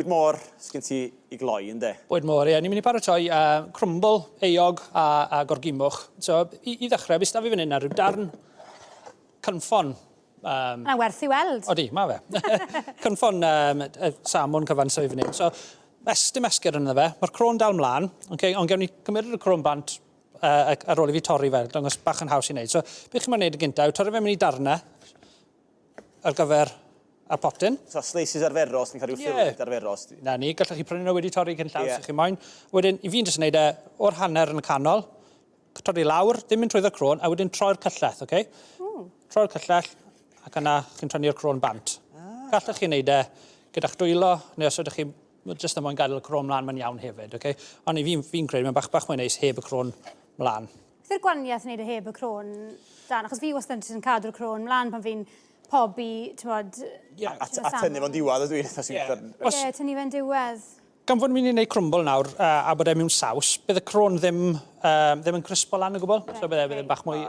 Bwyd môr sgyn ti I gloi, ynddo? Bwyd môr, ie. Ni'n mynd I paratoi crwmbl, eog a gorgimwch. So, I ddechrau, bys da fi fan hyn ar ryw darn cynffon. Mae'n werth I weld. Odi, ma fe. Cynffon salmon cyfan sef fan hyn. So, dim esgyd yna fe. Mae'r crôn dal mlaen, okay? Ond gewn ni cymryd y crôn bant ar ôl I fi torri fe, dangos bach yn haws I wneud. So, beth chi'n mynd I gyntaf, torri fe mynd I darnau ar gyfer a potyn. So, slices arferos, ni'n cael rhyw ffilmyd arferos. Na ni, gallwch chi prynu nhw wedi torri cyn llaws, yeah. Chi moyn. Wedyn, I fi'n jyst wneud o'r hanner yn y canol, torri lawr, ddim yn trwy'r crôn, a wedyn troi'r cyllell, okay? Troi'r cyllell, ac yna chi'n tynnu'r crôn bant. Gallwch chi wneud gyda'ch dwylo, neu os ydych chi jyst am moyn gadael y crôn mlaen mae'n iawn hefyd, okay? Ond fi'n credu, mae'n bach mwy neis heb y crôn mlaen. Fy'r gwaniaeth wneud heb y crôn dan? Achos fi wastad yn cadw'r crôn mlaen pan fi'n pobi, ti'n bod... A tynnu fo'n diwedd ydw i. Ie, tynnu fe'n diwedd. Gan fod ni'n mynd I wneud crwmbl nawr a bod e mewn saws, bydd y crôn ddim yn crispo lan o gwbl. So bydd e'n bach mwy...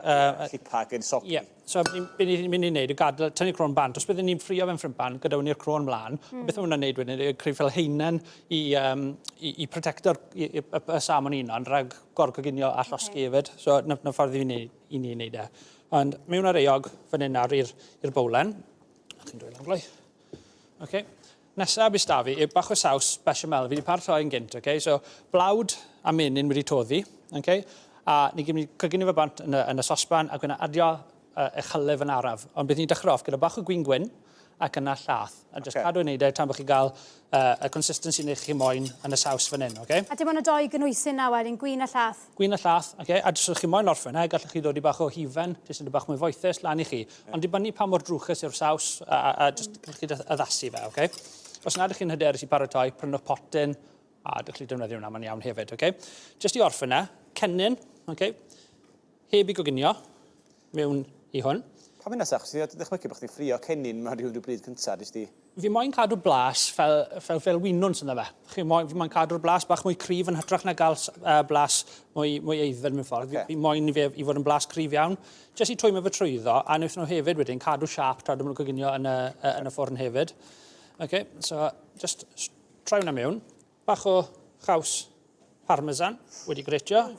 Llipag yn sopi. Ie. So beth ni'n mynd I wneud yw gadael tynnu crôn bant. Os byddwn ni'n ffrio fe'n ffrimpan, gyda ni'r crôn mlaen, beth o'n hwnna'n wneud wedyn, creu fel heinen I protector y salmon unan, rhag gorcoginio a llosgi hefyd. So na ffordd I ni wneud e. Ond mewn ar eog fan hyn nawr i'r bowlen. Chi'n dweud am gloi. Okay. Nesaf bys da fi, bach o saws bechamel. Fi wedi paratoi yn gynt, okay? So blawd a menyn wedi toddi, okay? A ni gyd wedi cyginu fe bant yn y sosban ac yna adio echylif yn araf. Ond bydd ni'n dechrau off gyda bach o gwyn ac yna llath. A just cadw wneud tan bod chi gael y consistency neu chi moyn yn y saws fan hyn, okay? A dim ond y doi gynwysyn na wedyn, gwyn a llath? Gwyn a llath, okay? A jyst chi moyn orffen, gallwch chi ddod I bach o hifen, jyst yn bach mwy foethus lan I chi. Ond dibynnu pa mor drwchus yw'r saws a jyst gallwch chi addasu fe, okay? Os nad ydych chi'n hyderus I paratoi, prynwch potyn, a ydych chi defnyddio hwnna, mae'n iawn hefyd, okay? Jyst I orffen cennin, okay? Heb I goginio, mewn I hwn. Pam yna sach, ti'n dychmygu bod chdi'n ffrio cennin mewn rhyw bryd cyntaf, dys di? Fi moyn cadw blas fel winwns yna fe. Fi moyn cadw'r blas bach mwy cryf yn hytrach na gael blas mwy eiddfed mewn ffordd. Fi moyn I fod yn blas cryf iawn. Jyst I twymo fe trwyddo, a wnaeth nhw hefyd wedyn cadw siap tra dim nhw'n coginio yn y ffwrn hefyd. Okay, so just troi hwnna mewn. Bach o chaws parmesan wedi gretio.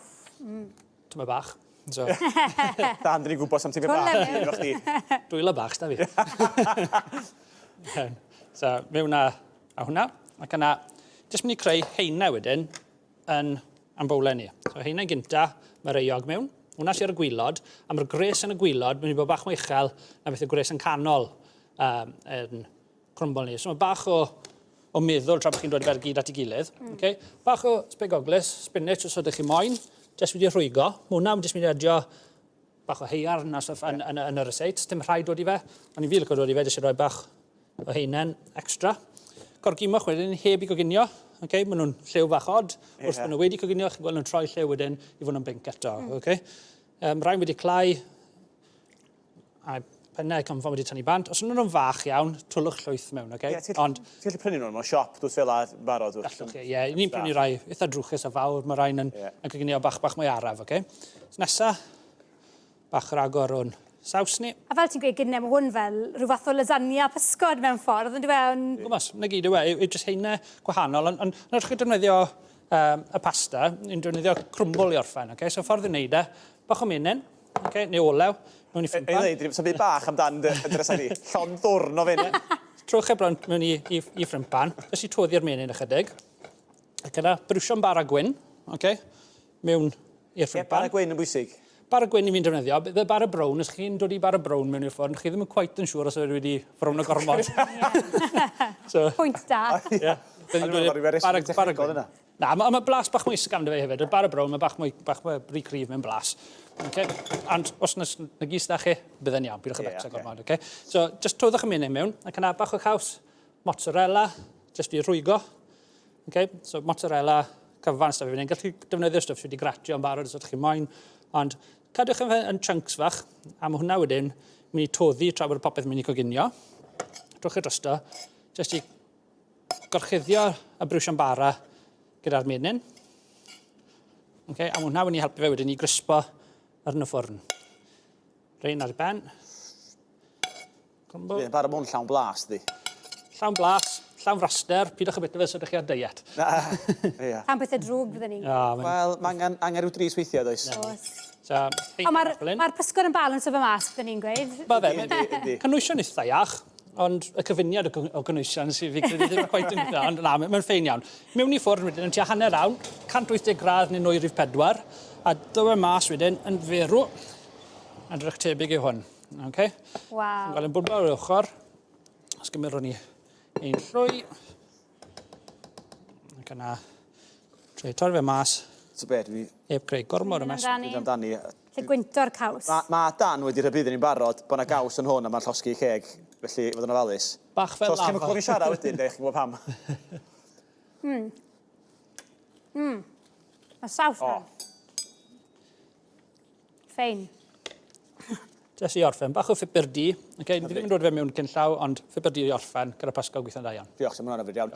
Tyma bach. So. Dan, dyn ni'n gwybod sam ti'n bach. Dwylo bach, da fi. So, mewn a hwnna. Ac yna, jyst mynd I creu heina wedyn yn bowlen ni. So, heina gynta, mae'r eog mewn. Hwna sy'n ar y gwylod. A mae'r gres yn y gwylod, mynd I bod bach mwy uchel na beth y gres yn canol yn crwmbl ni. So, mae bach o meddwl tra bod chi'n dod I fer gyd at I gilydd. Okay? Bach o sbegoglis, spinach os ydych chi moyn. Jyst wedi rhwygo. Mae hwnna jyst wedi adio bach o heiar yn y reseit. Dim rhaid dod I fe. Ond I fi lyco dod I fe, jyst I roi bach o heinen extra. Gorgimwch wedyn heb I goginio. Okay? Maen nhw'n lliw bach od. Wrth maen nhw wedi coginio, chi'n gweld nhw'n troi lliw wedyn I fod nhw'n binc eto. Okay? Rhain wedi clau. A pennau cymfon wedi tynnu bant. Os ydyn nhw'n fach iawn, twlwch llwyth mewn, okay? Ti'n gallu prynu nhw'n mewn siop, dwi'n fel a barod? Gallwch chi, ie. Ni'n prynu rai eitha drwchus a fawr, mae rhain yn coginio bach mwy araf, okay? Nesa, bach ragor o'n saws ni. A fel ti'n gweud gynne, mae hwn fel rhyw fath o lasagna pysgod mewn ffordd, ond dwi'n... Gwmos, na gyd yw e, jyst heine gwahanol, ond nawr chi defnyddio y pasta, ni'n defnyddio crwmbl I orffen, okay? So ffordd I wneud e, bach o menyn, okay? Neu olew, mewn I ffrimpan. Sa'n byd bach amdan y dresau ni, llon ddwrn o fyny. Trwch e blant mewn I ffrimpan, jyst I toddi'r menyn ychydig. Ac yna, brwsio'n bara gwyn, okay? Mewn i'r ffrimpan. Bara gwyn yn bwysig. Bara gwyn I fi'n defnyddio. Bydd bara brown, os chi'n dod I bara brown mewn i'r ffwrn, chi ddim yn quite yn siŵr os ydw wedi brown o gormod. Pwynt da. Bara gwyn. Na, mae blas bach mwy ysgam dy fe hefyd. Bara brown, mae bach mwy rhy cryf mewn blas. Okay? And os na gys da chi, bydde'n iawn, bydwch y becsa gormod. Okay? So, just toddwch y menyn mewn, ac yna bach o chaws mozzarella, just I rhwygo. Okay? So, mozzarella, cyfan staf I fyny. Gallwch chi defnyddio stwff sydd wedi gratio yn barod os ydych chi'n moyn. Ond cadwch yn chunks fach, a mae hwnna wedyn mynd I toddi tra bod y popeth mynd I coginio. Trwch y drosto, jyst I gorchuddio y brwsio'n bara gyda'r menyn. Okay, a mae hwnna wedi helpu fe wedyn I grispo yn y ffwrn. Rein ar y ben. Bara mwyn llawn blas, di. Llawn blas, llawn raster, pidwch y bit fe, so ydych chi ar diet. Ie. Am bethau drwg fydden ni. Wel, mae angen rhyw dris weithiau, does? So, O, mae'r pysgod yn balans o fy mas, bydden ni'n gweud. Ba fe, Yndi. cynwysion eitha iach, ond y cyfuniad o gynwysion sydd fi credu ddim yn quite yn dda, ond na, mae'n ffein iawn. Mewn i ffwrdd wedyn, yn tua hanner awr, 180 gradd neu 9-4, a dywe mas wedyn yn ferw, a drach tebyg yw hwn. Okay? Waw. Gael yn bwrba o'r ochr, os gymerwn ni ein llwy, ac yna, trwy torri fe mas, So be, dwi heb greu gormod o mes. amdani. Lle gwynto'r caws. Mae Dan wedi rhybuddyn ni'n barod bod yna gaws yn hwn a mae'n llosgi ceg, felly fod yn ofalus. Bach fel So, os chi'n lava. clywed siarad wedyn, de, chi'n gwybod pam. Mae saws O. na. Ffein. Jes i orffen, bach o ffibr di. Okay, ni ddim yn dod fe mewn cyn llaw, ond ffibr di i orffen, gyda pasgo gweithio'n dda iawn. Diolch, sy'n hwnna'n hyfryd iawn.